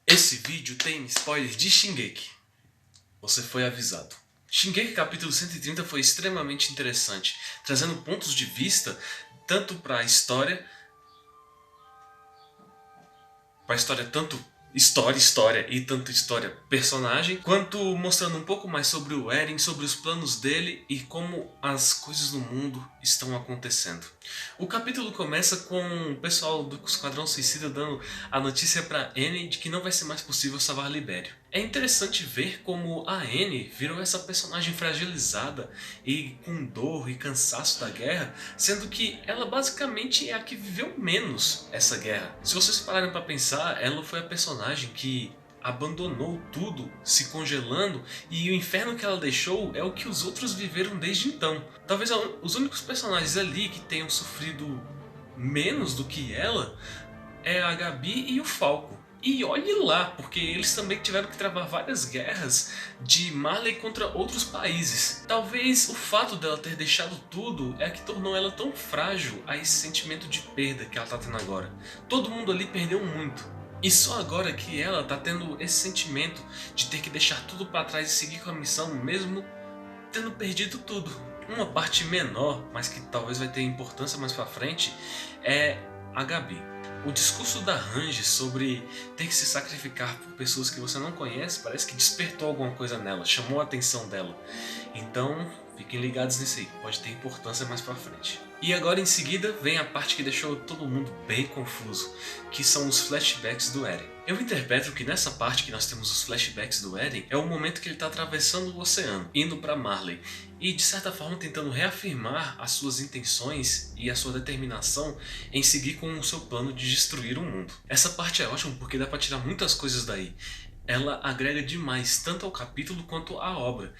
Esse vídeo tem spoiler de Shingeki. Você foi avisado. Shingeki capítulo 130 foi extremamente interessante, trazendo pontos de vista tanto para a história tanto história e tanto história personagem, quanto mostrando um pouco mais sobre o Eren, sobre os planos dele e como as coisas no mundo estão acontecendo. O capítulo começa com o pessoal do Esquadrão Suicida dando a notícia para Anne de que não vai ser mais possível salvar Libério. É interessante ver como a Anne virou essa personagem fragilizada e com dor e cansaço da guerra, sendo que ela basicamente é a que viveu menos essa guerra. Se vocês pararem para pensar, ela foi a personagem que abandonou tudo, se congelando, e o inferno que ela deixou é o que os outros viveram desde então. Talvez os únicos personagens ali que tenham sofrido menos do que ela é a Gabi e o Falco. E olhe lá, porque eles também tiveram que travar várias guerras de Marley contra outros países. Talvez o fato dela ter deixado tudo é que tornou ela tão frágil a esse sentimento de perda que ela tá tendo agora. Todo mundo ali perdeu muito. E só agora que ela tá tendo esse sentimento de ter que deixar tudo para trás e seguir com a missão mesmo tendo perdido tudo. Uma parte menor, mas que talvez vai ter importância mais pra frente, é a Gabi. O discurso da Hanji sobre ter que se sacrificar por pessoas que você não conhece parece que despertou alguma coisa nela, chamou a atenção dela. Então, fiquem ligados nisso aí, pode ter importância mais pra frente. E agora em seguida vem a parte que deixou todo mundo bem confuso, que são os flashbacks do Eren. Eu interpreto que nessa parte que nós temos os flashbacks do Eren é o momento que ele está atravessando o oceano, indo para Marley, e de certa forma tentando reafirmar as suas intenções e a sua determinação em seguir com o seu plano de destruir o mundo. Essa parte é ótima porque dá para tirar muitas coisas daí. Ela agrega demais tanto ao capítulo quanto à obra.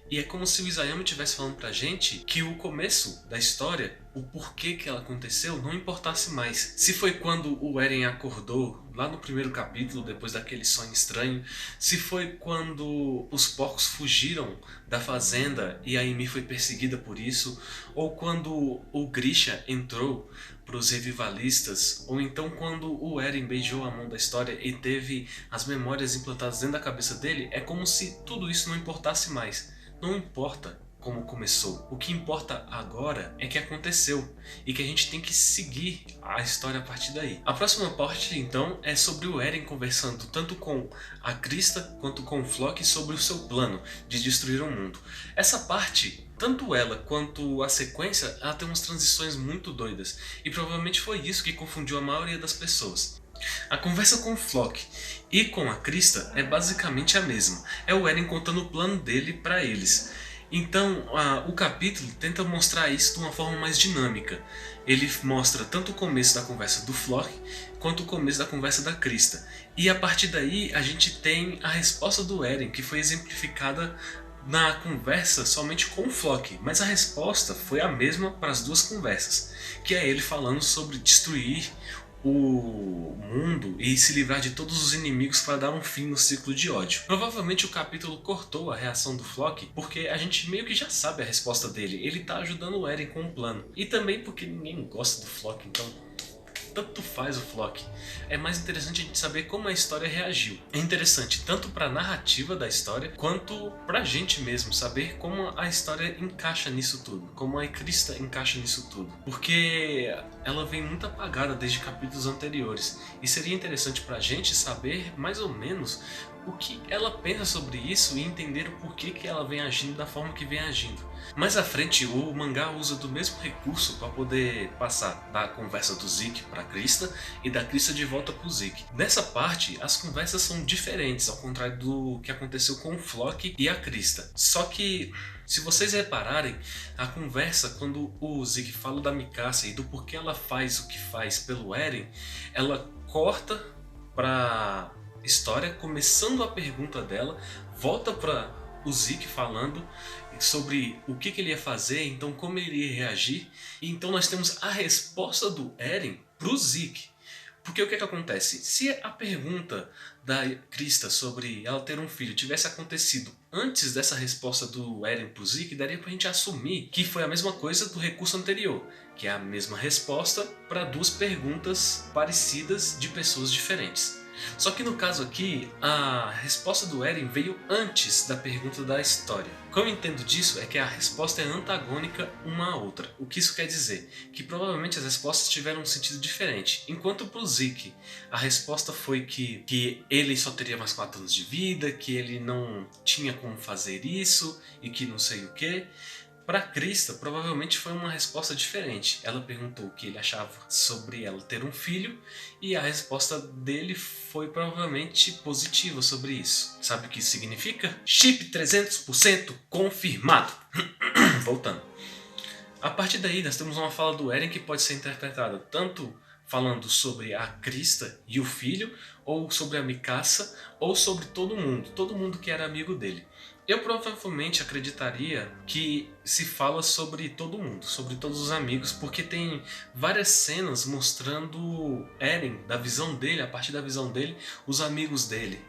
E é como se o Isayama estivesse falando pra gente que o começo da história, o porquê que ela aconteceu, não importasse mais. Se foi quando o Eren acordou, lá no primeiro capítulo, depois daquele sonho estranho, se foi quando os porcos fugiram da fazenda e a Ymir foi perseguida por isso, ou quando o Grisha entrou para os revivalistas, ou então quando o Eren beijou a mão da história e teve as memórias implantadas dentro da cabeça dele, é como se tudo isso não importasse mais. Não importa como começou. O que importa agora é que aconteceu e que a gente tem que seguir a história a partir daí. A próxima parte, então, é sobre o Eren conversando tanto com a Krista quanto com o Floch sobre o seu plano de destruir o mundo. Essa parte, tanto ela quanto a sequência, ela tem umas transições muito doidas e provavelmente foi isso que confundiu a maioria das pessoas. A conversa com o Floch e com a Krista é basicamente a mesma. É o Eren contando o plano dele para eles. Então, o capítulo tenta mostrar isso de uma forma mais dinâmica. Ele mostra tanto o começo da conversa do Floch quanto o começo da conversa da Krista. E a partir daí a gente tem a resposta do Eren, que foi exemplificada na conversa somente com o Floch, mas a resposta foi a mesma para as duas conversas, que é ele falando sobre destruir o mundo e se livrar de todos os inimigos para dar um fim no ciclo de ódio. Provavelmente o capítulo cortou a reação do Floch porque a gente meio que já sabe a resposta dele. Ele tá ajudando o Eren com o plano. E também porque ninguém gosta do Floch, então tanto faz o Floch. É mais interessante a gente saber como a história reagiu. É interessante tanto para a narrativa da história quanto pra gente mesmo saber como a história encaixa nisso tudo, como a Krista encaixa nisso tudo, porque ela vem muito apagada desde capítulos anteriores e seria interessante pra gente saber mais ou menos o que ela pensa sobre isso e entender o porquê que ela vem agindo da forma que vem agindo. Mais à frente, o mangá usa do mesmo recurso para poder passar da conversa do Zeke para Krista e da Krista de volta para o Zeke. Nessa parte, as conversas são diferentes, ao contrário do que aconteceu com o Floch e a Krista. Só que, se vocês repararem, a conversa quando o Zeke fala da Mikasa e do porquê ela faz o que faz pelo Eren, ela corta para história, começando a pergunta dela, volta para o Zeke falando sobre o que ele ia fazer, então como ele ia reagir, e então nós temos a resposta do Eren pro Zeke. Porque o que acontece? Se a pergunta da Krista sobre ela ter um filho tivesse acontecido antes dessa resposta do Eren pro Zeke, daria pra gente assumir que foi a mesma coisa do recurso anterior, que é a mesma resposta para duas perguntas parecidas de pessoas diferentes. Só que no caso aqui, a resposta do Eren veio antes da pergunta da história. Como eu entendo disso é que a resposta é antagônica uma à outra. O que isso quer dizer? Que provavelmente as respostas tiveram um sentido diferente. Enquanto pro Zeke, a resposta foi que ele só teria mais 4 anos de vida, que ele não tinha como fazer isso e que não sei o que. Para Krista, provavelmente foi uma resposta diferente. Ela perguntou o que ele achava sobre ela ter um filho e a resposta dele foi provavelmente positiva sobre isso. Sabe o que isso significa? Chip 300% confirmado. Voltando. A partir daí, nós temos uma fala do Eren que pode ser interpretada tanto falando sobre a Krista e o filho, ou sobre a Mikasa, ou sobre todo mundo que era amigo dele. Eu provavelmente acreditaria que se fala sobre todo mundo, sobre todos os amigos, porque tem várias cenas mostrando Eren, da visão dele, a partir da visão dele, os amigos dele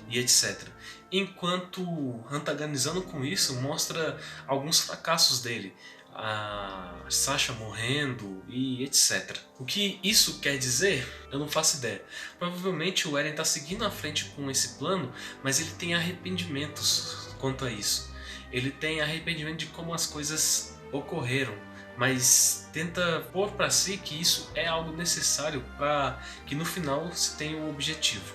e etc. Enquanto, antagonizando com isso, mostra alguns fracassos dele, a Sasha morrendo e etc. O que isso quer dizer, eu não faço ideia. Provavelmente o Eren está seguindo à frente com esse plano, mas ele tem arrependimentos quanto a isso. Ele tem arrependimento de como as coisas ocorreram, mas tenta pôr para si que isso é algo necessário para que no final se tenha um objetivo.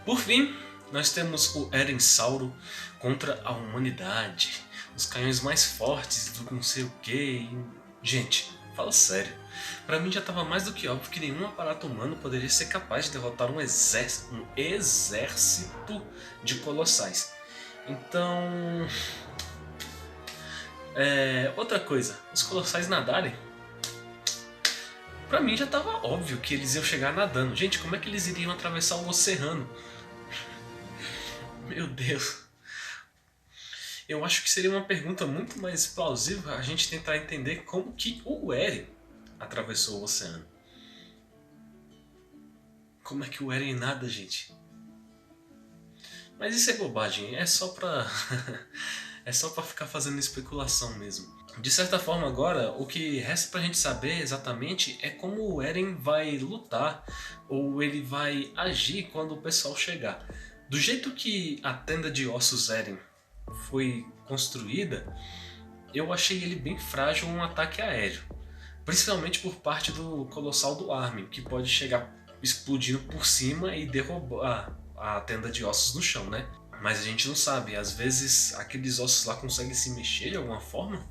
Por fim, nós temos o Eren Sauro contra a humanidade. Os canhões mais fortes do não sei o que. Gente, fala sério. Pra mim já estava mais do que óbvio que nenhum aparato humano poderia ser capaz de derrotar um exército de colossais. Então... outra coisa, os colossais nadarem. Pra mim já estava óbvio que eles iam chegar nadando. Gente, como é que eles iriam atravessar o oceano? Meu Deus. Eu acho que seria uma pergunta muito mais plausível a gente tentar entender como que o Eren atravessou o oceano. Como é que o Eren nada, gente? Mas isso é bobagem, é só pra ficar fazendo especulação mesmo. De certa forma agora, o que resta pra gente saber exatamente é como o Eren vai lutar ou ele vai agir quando o pessoal chegar. Do jeito que a tenda de ossos Eren foi construída, eu achei ele bem frágil a um ataque aéreo. Principalmente por parte do Colossal do Armin, que pode chegar explodindo por cima e derrubar a tenda de ossos no chão, né? Mas a gente não sabe, às vezes aqueles ossos lá conseguem se mexer de alguma forma?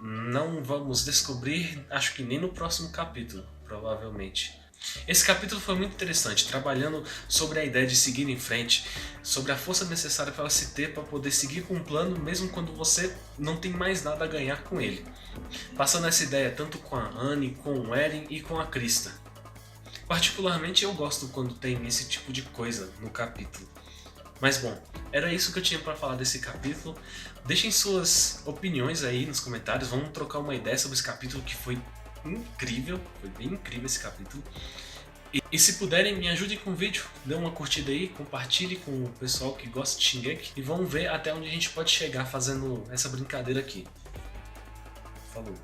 Não vamos descobrir, acho que nem no próximo capítulo, provavelmente. Esse capítulo foi muito interessante, trabalhando sobre a ideia de seguir em frente, sobre a força necessária para se ter para poder seguir com um plano mesmo quando você não tem mais nada a ganhar com ele. Passando essa ideia tanto com a Annie, com o Eren e com a Krista. Particularmente eu gosto quando tem esse tipo de coisa no capítulo. Mas bom, era isso que eu tinha para falar desse capítulo. Deixem suas opiniões aí nos comentários, vamos trocar uma ideia sobre esse capítulo que foi incrível, foi bem incrível esse capítulo. E se puderem, me ajudem com o vídeo, dê uma curtida aí, compartilhe com o pessoal que gosta de Shingeki e vamos ver até onde a gente pode chegar fazendo essa brincadeira aqui. Falou!